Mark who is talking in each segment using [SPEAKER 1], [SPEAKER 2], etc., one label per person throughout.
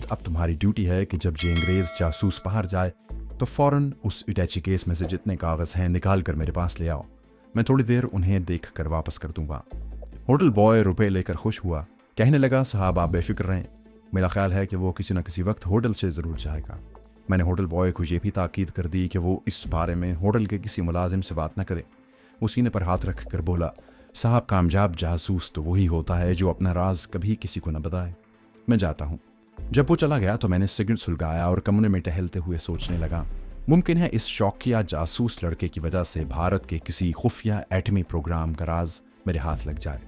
[SPEAKER 1] अब तुम्हारी ड्यूटी है कि जब ये अंग्रेज जासूस बाहर जाए तो फौरन उस इटैची केस में से जितने कागज़ हैं निकाल कर मेरे पास ले आओ। मैं थोड़ी देर उन्हें देख कर वापस कर दूंगा। होटल बॉय रुपए लेकर खुश हुआ, कहने लगा साहब आप बेफिक्र रहें, मेरा ख्याल है कि वो किसी न किसी वक्त होटल से ज़रूर जाएगा। मैंने होटल बॉय को ये भी ताकीद कर दी कि वो इस बारे में होटल के किसी मुलाजिम से बात न करे। वो सीने पर हाथ रख कर बोला, साहब कामयाब जासूस तो वही होता है जो अपना राज कभी किसी को न बताए। मैं जाता हूँ। जब वो चला गया तो मैंने सिगरेट सुलगाया और कमरे में टहलते हुए सोचने लगा, मुमकिन है इस शौकिया जासूस लड़के की वजह से भारत के किसी खुफिया एटमी प्रोग्राम का राज मेरे हाथ लग जाए।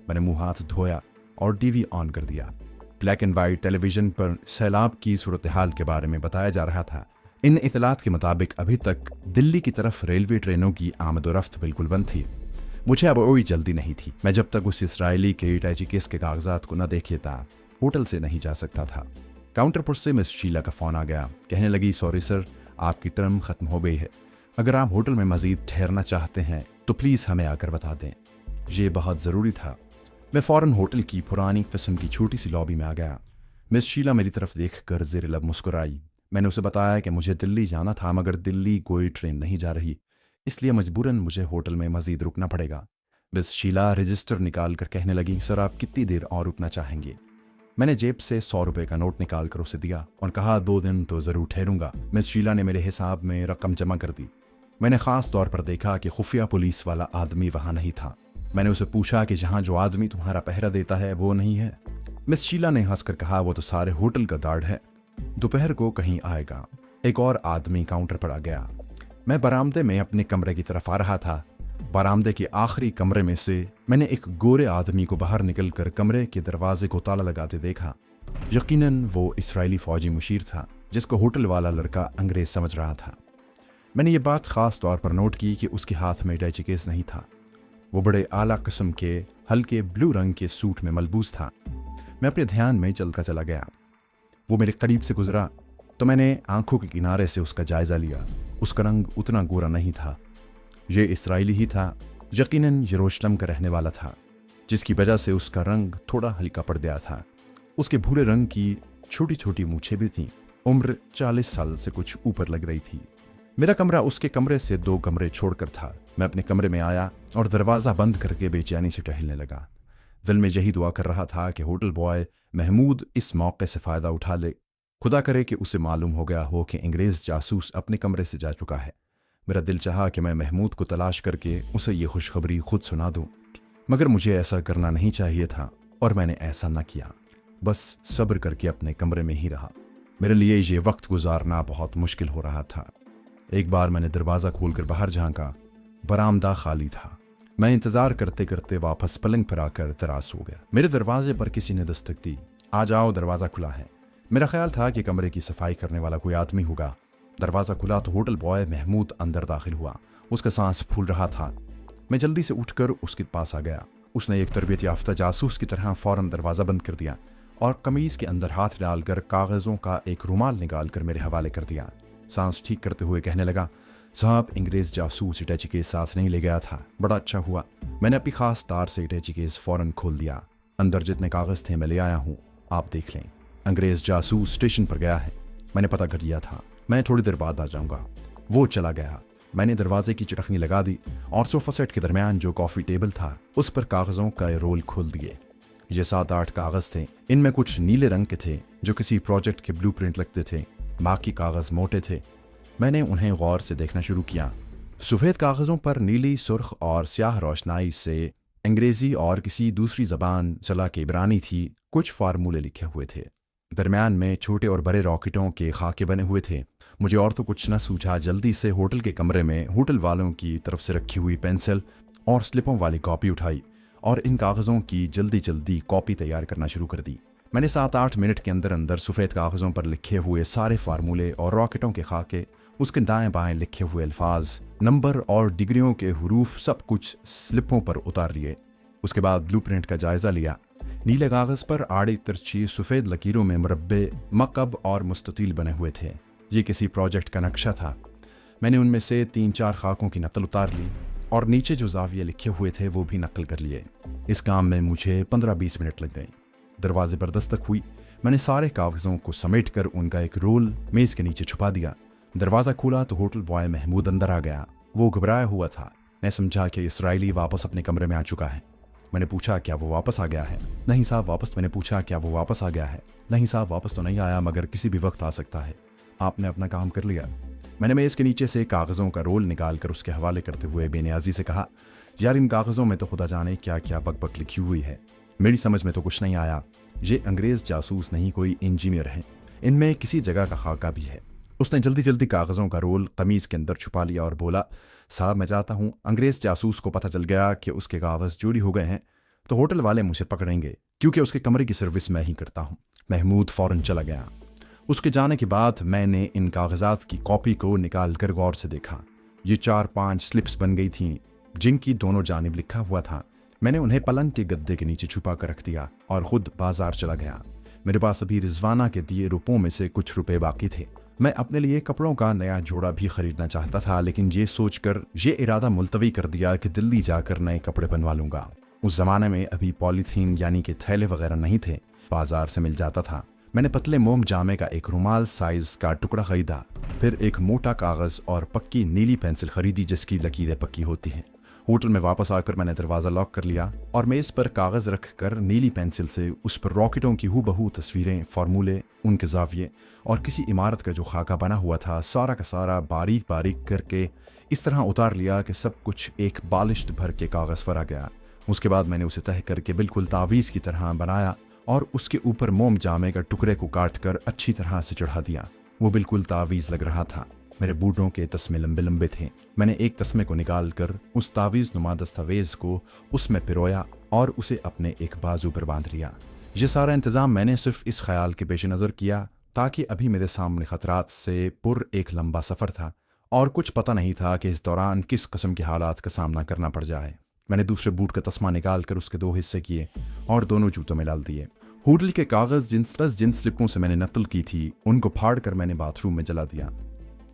[SPEAKER 1] मैंने मुंह हाथ धोया और टीवी ऑन कर दिया। ब्लैक एंड वाइट टेलीविजन पर सैलाब की सूरत हाल के बारे में बताया जा रहा था। इन इतलात के मुताबिक अभी तक दिल्ली की तरफ रेलवे ट्रेनों की आमदोरफ्त बिल्कुल बंद थी। मुझे अब कोई जल्दी नहीं थी। मैं जब तक उस इसराइली के इटैची केस के कागजात को न देख लेता होटल से नहीं जा सकता था। काउंटर पर से मिस शीला का फ़ोन आ गया। कहने लगी, सॉरी सर, आपकी टर्म ख़त्म हो गई है। अगर आप होटल में मज़ीद ठहरना चाहते हैं तो प्लीज़ हमें आकर बता दें। ये बहुत ज़रूरी था। मैं फ़ौरन होटल की पुरानी किस्म की छोटी सी लॉबी में आ गया। मिस शीला मेरी तरफ देख कर ज़ेर लब मुस्कुराई। मैंने उसे बताया कि मुझे दिल्ली जाना था मगर दिल्ली कोई ट्रेन नहीं जा रही, इसलिए मजबूरन मुझे होटल में मज़ीद रुकना पड़ेगा। मिस शीला रजिस्टर निकाल कर कहने लगी, सर आप कितनी देर और रुकना चाहेंगे? मैंने जेब से 100 रुपये का नोट निकाल कर उसे दिया और कहा 2 दिन तो ज़रूर ठहरूंगा। मिस शीला ने मेरे हिसाब में रकम जमा कर दी। मैंने ख़ास तौर पर देखा कि खुफिया पुलिस वाला आदमी वहाँ नहीं था। मैंने उसे पूछा कि जहाँ जो आदमी तुम्हारा पहरा देता है वो नहीं है? मिस शीला ने हंसकर कहा, वो तो सारे होटल का गार्ड है, दोपहर को कहीं आएगा। एक और आदमी काउंटर पर आ गया। मैं बरामदे में अपने कमरे की तरफ आ रहा था। बरामदे के आखिरी कमरे में से मैंने एक गोरे आदमी को बाहर निकलकर कमरे के दरवाजे को ताला लगाते देखा। यकीनन वो इसराइली फौजी मुशीर था जिसको होटल वाला लड़का अंग्रेज समझ रहा था। मैंने ये बात ख़ास तौर पर नोट की कि उसके हाथ में इटैची केस नहीं था। वो बड़े आला किस्म के हल्के ब्लू रंग के सूट में मलबूस था। मैं अपने ध्यान में चलता चला गया। वो मेरे करीब से गुजरा तो मैंने आंखों के किनारे से उसका जायज़ा लिया। उसका रंग उतना गोरा नहीं था। ये इसराइली ही था, यकीनन यरूशलेम का रहने वाला था, जिसकी वजह से उसका रंग थोड़ा हल्का पड़ गया था। उसके भूरे रंग की छोटी छोटी मूछें भी थीं। उम्र 40 साल से कुछ ऊपर लग रही थी। मेरा कमरा उसके कमरे से 2 कमरे छोड़कर था। मैं अपने कमरे में आया और दरवाज़ा बंद करके बेचैनी से टहलने लगा। दिल में यही दुआ कर रहा था कि होटल बॉय महमूद इस मौके से फ़ायदा उठा ले। खुदा करे कि उसे मालूम हो गया हो कि अंग्रेज़ जासूस अपने कमरे से जा चुका है। मेरा दिल चाहा कि मैं महमूद को तलाश करके उसे ये खुशखबरी खुद सुना दूं, मगर मुझे ऐसा करना नहीं चाहिए था और मैंने ऐसा न किया। बस सब्र करके अपने कमरे में ही रहा। मेरे लिए ये वक्त गुजारना बहुत मुश्किल हो रहा था। एक बार मैंने दरवाज़ा खोलकर बाहर झांका। बरामदा खाली था। मैं इंतज़ार करते करते वापस पलंग पर आकर तरास हो गया। मेरे दरवाजे पर किसी ने दस्तक दी। आ जाओ, दरवाज़ा खुला है। मेरा ख्याल था कि कमरे की सफाई करने वाला कोई आदमी होगा। दरवाज़ा खुला तो होटल बॉय महमूद अंदर दाखिल हुआ। उसका सांस फूल रहा था। मैं जल्दी से उठकर उसके पास आ गया। उसने एक तरबियत याफ्ता जासूस की तरह फ़ौरन दरवाज़ा बंद कर दिया और कमीज़ के अंदर हाथ डालकर कागज़ों का एक रुमाल निकाल कर मेरे हवाले कर दिया। सांस ठीक करते हुए कहने लगा, साहब अंग्रेज़ जासूस इटैची केस साथ नहीं ले गया था। बड़ा अच्छा हुआ। मैंने अपनी ख़ास तार से इटैची केस फ़ौरन खोल दिया। अंदर जितने कागज़ थे मैं ले आया हूँ, आप देख लें। अंग्रेज़ जासूस स्टेशन पर गया है। मैंने पता कर लिया था। मैं थोड़ी देर बाद आ जाऊँगा। वो चला गया। मैंने दरवाजे की चिटकनी लगा दी और सोफ़ा सेट के दरमियान जो कॉफ़ी टेबल था उस पर कागज़ों का रोल खोल दिए। ये 7-8 कागज़ थे। इनमें कुछ नीले रंग के थे जो किसी प्रोजेक्ट के ब्लूप्रिंट लगते थे। बाकी कागज़ मोटे थे। मैंने उन्हें गौर से देखना शुरू किया। सफ़ेद कागज़ों पर नीली, सुर्ख और स्याह रोशनाई से अंग्रेज़ी और किसी दूसरी ज़बान चला के इब्रानी थी कुछ फार्मूले लिखे हुए थे। दरमियान में छोटे और बड़े रॉकेटों के खाके बने हुए थे। मुझे और तो कुछ न सूझा। जल्दी से होटल के कमरे में होटल वालों की तरफ से रखी हुई पेंसिल और स्लिपों वाली कॉपी उठाई और इन कागज़ों की जल्दी जल्दी कॉपी तैयार करना शुरू कर दी। मैंने 7-8 मिनट के अंदर अंदर सफ़ेद कागज़ों पर लिखे हुए सारे फार्मूले और रॉकेटों के खाके, उसके दाएं बाएं लिखे हुए अल्फाज, नंबर और डिग्रियों के हरूफ सब कुछ स्लिपों पर उतार लिए। उसके बाद ब्लूप्रिंट का जायज़ा लिया। नीले कागज़ पर आड़ी तिरछी सफ़ेद लकीरों में मुरब्बे, मकब और मुस्ततील बने हुए थे। ये किसी प्रोजेक्ट का नक्शा था। मैंने उनमें से 3-4 खाकों की नकल उतार ली और नीचे जो जाविये लिखे हुए थे वो भी नकल कर लिए। इस काम में मुझे 15-20 मिनट लग गए। दरवाजे पर दस्तक हुई। मैंने सारे कागजों को समेट कर उनका एक रोल मेज के नीचे छुपा दिया। दरवाज़ा खुला तो होटल बॉय महमूद अंदर आ गया। वो घबराया हुआ था। मैं समझा कि इसराइली वापस अपने कमरे में आ चुका है। मैंने पूछा, क्या वो वापस आ गया है? नहीं साहब, वापस। मैंने पूछा, क्या वो वापस आ गया है? नहीं साहब, वापस तो नहीं आया, मगर किसी भी वक्त आ सकता है। आपने अपना काम कर लिया। मैंने मेज़ के नीचे से कागज़ों का रोल निकाल कर उसके हवाले करते हुए बेनियाजी से कहा, यार इन कागज़ों में तो खुदा जाने क्या क्या बक लिखी हुई है। मेरी समझ में तो कुछ नहीं आया। ये अंग्रेज़ जासूस नहीं, कोई इंजीनियर हैं। इनमें किसी जगह का खाका भी है। उसने जल्दी जल्दी कागज़ों का रोल कमीज़ के अंदर छुपा लिया और बोला, साहब मैं चाहता हूँ अंग्रेज़ जासूस को पता चल गया कि उसके कागज़ चोरी हो गए हैं तो होटल वाले मुझे पकड़ेंगे, क्योंकि उसके कमरे की सर्विस मैं ही करता हूँ। महमूद फ़ौरन चला गया। उसके जाने के बाद मैंने इन कागजात की कॉपी को निकाल कर गौर से देखा। ये 4-5 स्लिप्स बन गई थीं जिनकी दोनों जानिब लिखा हुआ था। मैंने उन्हें पलंग के गद्दे के नीचे छुपा कर रख दिया और खुद बाजार चला गया। मेरे पास अभी रिजवाना के दिए रुपयों में से कुछ रुपए बाकी थे। मैं अपने लिए कपड़ों का नया जोड़ा भी खरीदना चाहता था, लेकिन ये सोचकर ये इरादा मुलतवी कर दिया कि दिल्ली जाकर नए कपड़े बनवा लूंगा। उस जमाने में अभी पॉलीथीन यानी कि थैले वगैरह नहीं थे, बाजार से मिल जाता था। मैंने पतले मोम जामे का एक रुमाल साइज का टुकड़ा खरीदा, फिर एक मोटा कागज और पक्की नीली पेंसिल खरीदी जिसकी लकीरें पक्की होती हैं। होटल में वापस आकर मैंने दरवाज़ा लॉक कर लिया और मेज़ पर कागज़ रख कर नीली पेंसिल से उस पर रॉकेटों की हूबहू तस्वीरें, फार्मूले, उनके जाविये और किसी इमारत का जो खाका बना हुआ था सारा का सारा बारीक बारीक करके इस तरह उतार लिया कि सब कुछ एक बालिश्त भर के कागज़ पर आ गया। उसके बाद मैंने उसे तह करके बिल्कुल तावीज़ की तरह बनाया और उसके ऊपर मोम जामे का टुकड़े को काट कर अच्छी तरह से चढ़ा दिया। वो बिल्कुल तावीज़ लग रहा था। मेरे बूटों के तस्मे लंबे लंबे थे। मैंने एक तस्मे को निकाल कर उस तावीज़ नुमा दस्तावेज़ को उसमें पिरोया और उसे अपने एक बाजू पर बांध लिया। ये सारा इंतज़ाम मैंने सिर्फ इस ख्याल के पेश नज़र किया ताकि अभी मेरे सामने ख़तरात से पुर एक लंबा सफ़र था और कुछ पता नहीं था कि इस दौरान किस किस्म के हालात का सामना करना पड़ जाए। मैंने दूसरे बूट का तस्मा निकाल कर उसके 2 हिस्से किए और दोनों जूतों में डाल दिए। होटल के कागज़ जिन स्लिपों से मैंने नकल की थी उनको फाड़ कर मैंने बाथरूम में जला दिया।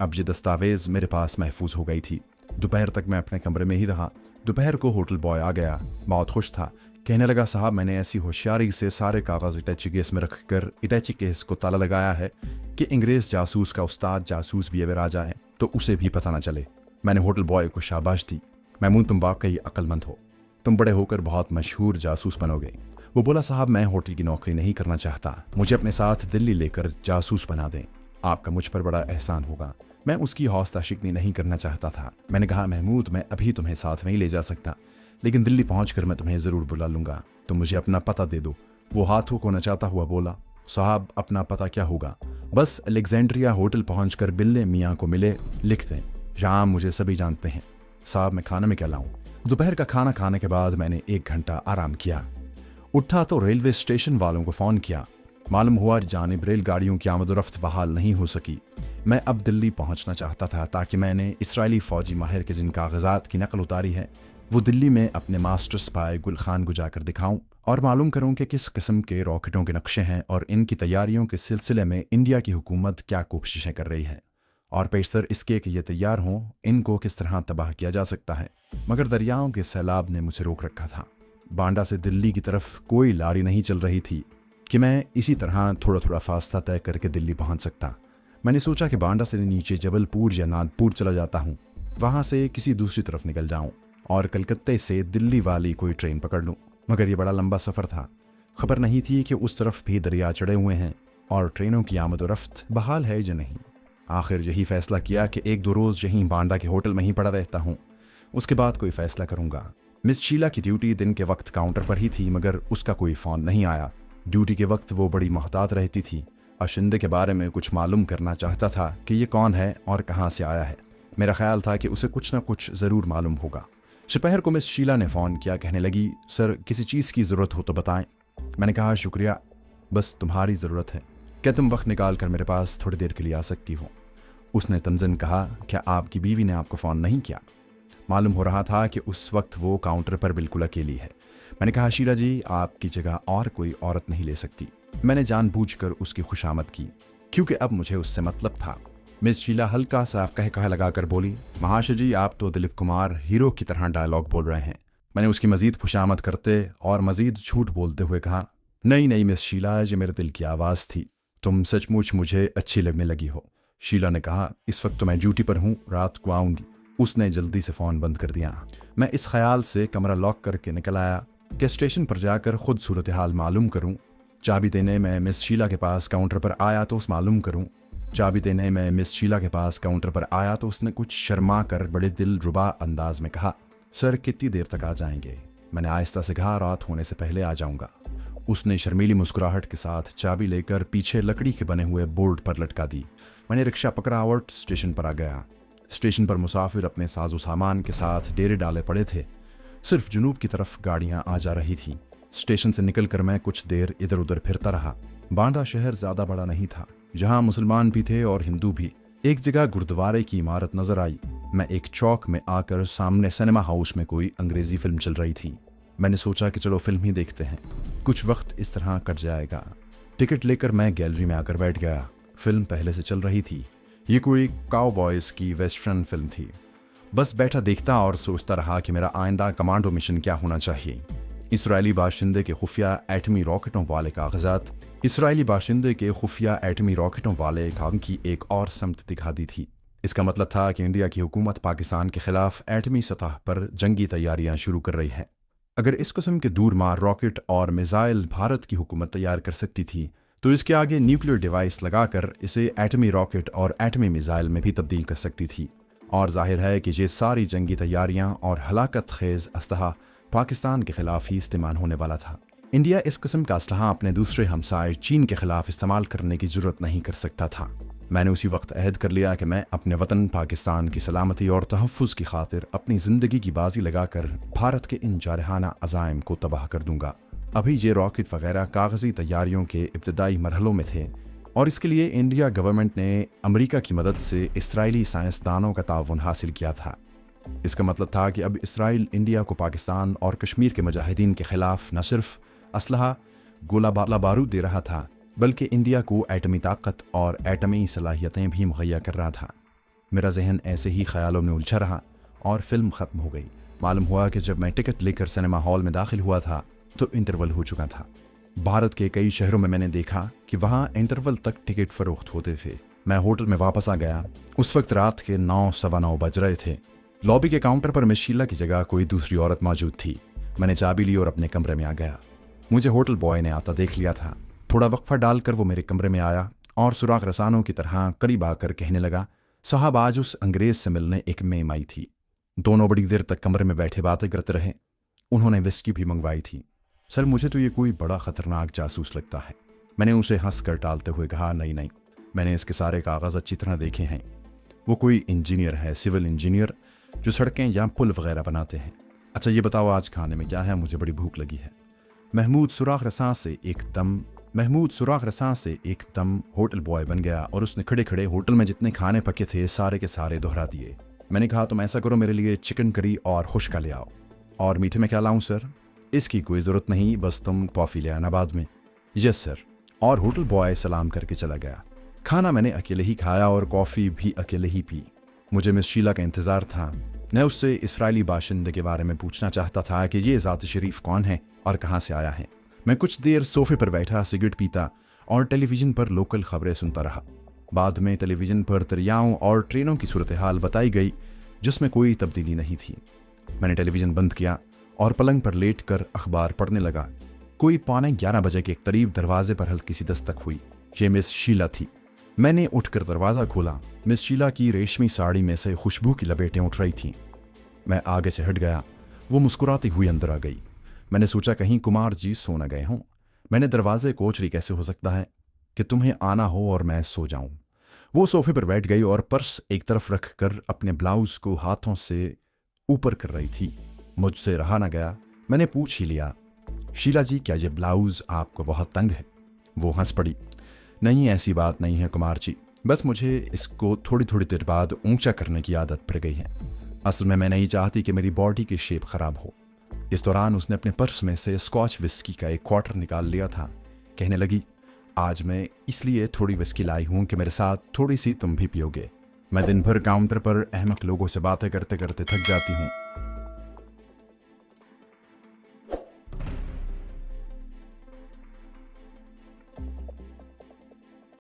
[SPEAKER 1] अब ये दस्तावेज़ मेरे पास महफूज हो गई थी। दोपहर तक मैं अपने कमरे में ही रहा। दोपहर को होटल बॉय आ गया। बहुत खुश था। कहने लगा, साहब मैंने ऐसी होशियारी से सारे कागज़ इटैची केस में रख कर इटैची केस को ताला लगाया है कि अंग्रेज़ जासूस का उस्ताद जासूस भी अगर आ जाए तो उसे भी पता ना चले। मैंने होटल बॉय को शाबाश दी। महमूद, तुम वाकई अक्लमंद हो। तुम बड़े होकर बहुत मशहूर जासूस बनोगे। वो बोला, साहब मैं होटल की नौकरी नहीं करना चाहता, मुझे अपने साथ दिल्ली लेकर जासूस बना दें। आपका मुझ पर बड़ा एहसान होगा। मैं उसकी हौसला शिकनी नहीं करना चाहता था। मैंने कहा, महमूद मैं अभी तुम्हें साथ नहीं ले जा सकता, लेकिन दिल्ली पहुंचकर मैं तुम्हें ज़रूर बुला लूंगा। तुम मुझे अपना पता दे दो। वो हाथ को नचाता हुआ बोला, साहब अपना पता क्या होगा, बस अलेक्जेंड्रिया होटल पहुंचकर बिल्ले मियाँ को मिले, लिख दें। शाम मुझे सभी जानते हैं। साहब मैं खाने में क्या लाऊं? दोपहर का खाना खाने के बाद मैंने 1 घंटा आराम किया। उठा तो रेलवे स्टेशन वालों को फ़ोन किया। मालूम हुआ जानिब रेलगाड़ियों की आमदोरफ्त बहाल नहीं हो सकी। मैं अब दिल्ली पहुंचना चाहता था ताकि मैंने इसराइली फ़ौजी माहिर के जिन कागजात की नकल उतारी है वो दिल्ली में अपने मास्टर स्पाई गुल खान को जाकर दिखाऊं और मालूम करूं कि किस किस्म के रॉकेटों के नक्शे हैं और इनकी तैयारियों के सिलसिले में इंडिया की हुकूमत क्या कोशिशें कर रही है, और पेशतर इसके कि ये तैयार हों, इनको किस तरह तबाह किया जा सकता है। मगर दरियाओं के सैलाब ने मुझे रोक रखा था। बांडा से दिल्ली की तरफ कोई लारी नहीं चल रही थी कि मैं इसी तरह थोड़ा थोड़ा फासला तय करके दिल्ली पहुंच सकता। मैंने सोचा कि बांडा से नीचे जबलपुर या नागपुर चला जाता हूँ, वहाँ से किसी दूसरी तरफ निकल जाऊँ और कलकत्ते से दिल्ली वाली कोई ट्रेन पकड़ लूँ। मगर ये बड़ा लंबा सफ़र था। खबर नहीं थी कि उस तरफ भी दरिया चढ़े हुए हैं और ट्रेनों की आमद और रफ्त बहाल है या नहीं। आखिर यही फैसला किया कि 1-2 रोज़ यहीं बांडा के होटल में ही पड़ा रहता हूँ, उसके बाद कोई फ़ैसला करूँगा। मिस शीला की ड्यूटी दिन के वक्त काउंटर पर ही थी, मगर उसका कोई फ़ोन नहीं आया। ड्यूटी के वक्त वो बड़ी मोहतात रहती थी और शिंदे के बारे में कुछ मालूम करना चाहता था कि ये कौन है और कहाँ से आया है। मेरा ख्याल था कि उसे कुछ ना कुछ ज़रूर मालूम होगा। दोपहर को मिस शीला ने फ़ोन किया। कहने लगी, सर किसी चीज़ की ज़रूरत हो तो बताएं। मैंने कहा, शुक्रिया, बस तुम्हारी ज़रूरत है। क्या तुम वक्त निकाल कर मेरे पास थोड़ी देर के लिए आ सकती हो? उसने तमज़न कहा, क्या आपकी बीवी ने आपको फ़ोन नहीं किया? मालूम हो रहा था कि उस वक्त वो काउंटर पर बिल्कुल अकेली है। मैंने कहा, शीला जी आपकी जगह और कोई औरत नहीं ले सकती। मैंने जानबूझकर उसकी खुशामद की क्योंकि अब मुझे उससे मतलब था। मिस शीला हल्का सा कह लगाकर बोली, महाशय जी आप तो दिलीप कुमार हीरो की तरह डायलॉग बोल रहे हैं। मैंने उसकी मज़ीद खुशामद करते और मज़ीद झूठ बोलते हुए कहा, नहीं नहीं मिस शीला, ये मेरे दिल की आवाज़ थी। तुम सचमुच मुझे अच्छी लगने लगी हो। शीला ने कहा, इस वक्त तो मैं ड्यूटी पर हूँ, रात को आऊँगी। उसने जल्दी से फ़ोन बंद कर दिया। मैं इस ख्याल से कमरा लॉक करके निकल आया कि स्टेशन पर जाकर खुद सूरत हाल मालूम करूँ। चाबी देने में मिस शीला के पास काउंटर पर आया तो उसने कुछ शर्मा कर बड़े दिल रुबा अंदाज में कहा, सर कितनी देर तक आ जाएंगे? मैंने आहिस्ता से कहा, रात होने से पहले आ जाऊंगा। उसने शर्मीली मुस्कुराहट के साथ चाबी लेकर पीछे लकड़ी के बने हुए बोर्ड पर लटका दी। मैंने रिक्शा पकड़ा और स्टेशन पर आ गया। स्टेशन पर मुसाफिर अपने साजो सामान के साथ डेरे डाले पड़े थे। सिर्फ जुनूब की तरफ गाड़ियां आ जा रही थीं। स्टेशन से निकलकर मैं कुछ देर इधर उधर फिरता रहा। बांदा शहर ज्यादा बड़ा नहीं था, जहां मुसलमान भी थे और हिंदू भी। एक जगह गुरुद्वारे की इमारत नजर आई। मैं एक चौक में आकर सामने सिनेमा हाउस में कोई अंग्रेजी फिल्म चल रही थी। मैंने सोचा कि चलो फिल्म ही देखते हैं, कुछ वक्त इस तरह कट जाएगा। टिकट लेकर मैं गैलरी में आकर बैठ गया। फिल्म पहले से चल रही थी। ये कोई काउबॉयज की वेस्टर्न फिल्म थी। बस बैठा देखता और सोचता रहा कि मेरा आइंदा कमांडो मिशन क्या होना चाहिए। इसराइली बाशिंदे के खुफिया एटमी रॉकेटों वाले काम की एक और समत दिखा दी थी। इसका मतलब था कि इंडिया की हुकूमत पाकिस्तान के खिलाफ एटमी सतह पर जंगी तैयारियां शुरू कर रही है। अगर इस किस्म के दूरमार रॉकेट और मिसाइल भारत की हुकूमत तैयार कर सकती थी, तो इसके आगे न्यूक्लियर डिवाइस लगाकर इसे एटमी रॉकेट और एटमी मिसाइल में भी तब्दील कर सकती थी। और जाहिर है कि ये सारी जंगी तैयारियां और हलाकत खेज असलहा पाकिस्तान के खिलाफ ही इस्तेमाल होने वाला था। इंडिया इस किस्म का असलहा अपने दूसरे हमसाए चीन के खिलाफ इस्तेमाल करने की जरूरत नहीं कर सकता था। मैंने उसी वक्त अहद कर लिया कि मैं अपने वतन पाकिस्तान की सलामती और तहफ़्फ़ुज़ की खातिर अपनी ज़िंदगी की बाजी लगाकर भारत के इन जारहाना अज़ाइम को तबाह कर दूंगा। अभी ये रॉकेट वगैरह कागज़ी तैयारियों के इब्तदाई मरहलों में थे और इसके लिए इंडिया गवर्नमेंट ने अमेरिका की मदद से इसराइली साइंसदानों का ताउन हासिल किया था। इसका मतलब था कि अब इसराइल इंडिया को पाकिस्तान और कश्मीर के मुजाहिदीन के खिलाफ न सिर्फ असलहा गोला बारूद दे रहा था, बल्कि इंडिया को एटमी ताकत और एटमी सलाहियतें भी मुहैया कर रहा था। मेरा जहन ऐसे ही ख्यालों में उलझा रहा और फिल्म ख़त्म हो गई। मालूम हुआ कि जब मैं टिकट लेकर सिनेमा हॉल में दाखिल हुआ था तो इंटरवल हो चुका था। भारत के कई शहरों में मैंने देखा कि वहाँ इंटरवल तक टिकट फ़रोख्त होते थे। मैं होटल में वापस आ गया। उस वक्त रात के 9-9:15 बज रहे थे। लॉबी के काउंटर पर मिस शीला की जगह कोई दूसरी औरत मौजूद थी। मैंने चाबी ली और अपने कमरे में आ गया। मुझे होटल बॉय ने आता देख लिया था। थोड़ा वक्फा डालकर वो मेरे कमरे में आया और सुराख रसानों की तरह करीब आकर कहने लगा, साहब आज उस अंग्रेज से मिलने एक मेम आई थी। दोनों बड़ी देर तक कमरे में बैठे बातें करते रहे। उन्होंने विस्की भी मंगवाई थी। सर मुझे तो ये कोई बड़ा ख़तरनाक जासूस लगता है। मैंने उसे हंस कर टालते हुए कहा, नहीं, मैंने इसके सारे कागज़ अच्छी तरह देखे हैं। वो कोई इंजीनियर है, सिविल इंजीनियर, जो सड़कें या पुल वगैरह बनाते हैं। अच्छा ये बताओ आज खाने में क्या है, मुझे बड़ी भूख लगी है। महमूद सुराख रसां से एकदम होटल बॉय बन गया और उसने खड़े खड़े होटल में जितने खाने पके थे सारे के सारे दोहरा दिए। मैंने कहा, तुम ऐसा करो, मेरे लिए चिकन करी और खुश्का ले आओ। और मीठे में क्या लाऊं सर? इसकी कोई ज़रूरत नहीं, बस तुम कॉफ़ी ले आना बाद में। Yes sir. और होटल बॉय सलाम करके चला गया। खाना मैंने अकेले ही खाया और कॉफ़ी भी अकेले ही पी। मुझे मिस शीला का इंतज़ार था। मैं उससे इसराइली बाशिंदे के बारे में पूछना चाहता था कि ये ज़ात शरीफ कौन है और कहाँ से आया है। मैं कुछ देर सोफे पर बैठा सिगरेट पीता और टेलीविज़न पर लोकल खबरें सुनता रहा। बाद में टेलीविज़न पर दरियाओं और ट्रेनों की सूरत हाल बताई गई जिसमें कोई तब्दीली नहीं थी। मैंने टेलीविज़न बंद किया और पलंग पर लेट कर अखबार पढ़ने लगा। कोई 11:15 बजे के करीब दरवाजे पर हल्की सी दस्तक हुई। ये मिस शीला थी। मैंने उठकर दरवाज़ा खोला। मिस शीला की रेशमी साड़ी में से खुशबू की लपेटें उठ रही थीं। मैं आगे से हट गया। वो मुस्कुराती हुई अंदर आ गई। मैंने सोचा कहीं कुमार जी सो न गए हों। मैंने दरवाजे को चोरी कैसे हो सकता है कि तुम्हें आना हो और मैं सो जाऊं। वो सोफे पर बैठ गई और पर्स एक तरफ रखकर अपने ब्लाउज को हाथों से ऊपर कर रही थी। मुझसे रहा न गया। मैंने पूछ ही लिया, शीला जी क्या ये ब्लाउज आपको बहुत तंग है? वो हंस पड़ी। नहीं ऐसी बात नहीं है कुमार जी, बस मुझे इसको थोड़ी थोड़ी देर बाद ऊंचा करने की आदत पड़ गई है। असल में मैं नहीं चाहती कि मेरी बॉडी की शेप खराब हो। इस दौरान उसने अपने पर्स में से स्कॉच विस्की का एक क्वार्टर निकाल लिया था। कहने लगी, आज मैं इसलिए थोड़ी विस्की लाई हूँ कि मेरे साथ थोड़ी सी तुम भी पियोगे। मैं दिन भर काउंटर पर अहमक लोगों से बातें करते करते थक जाती हूँ।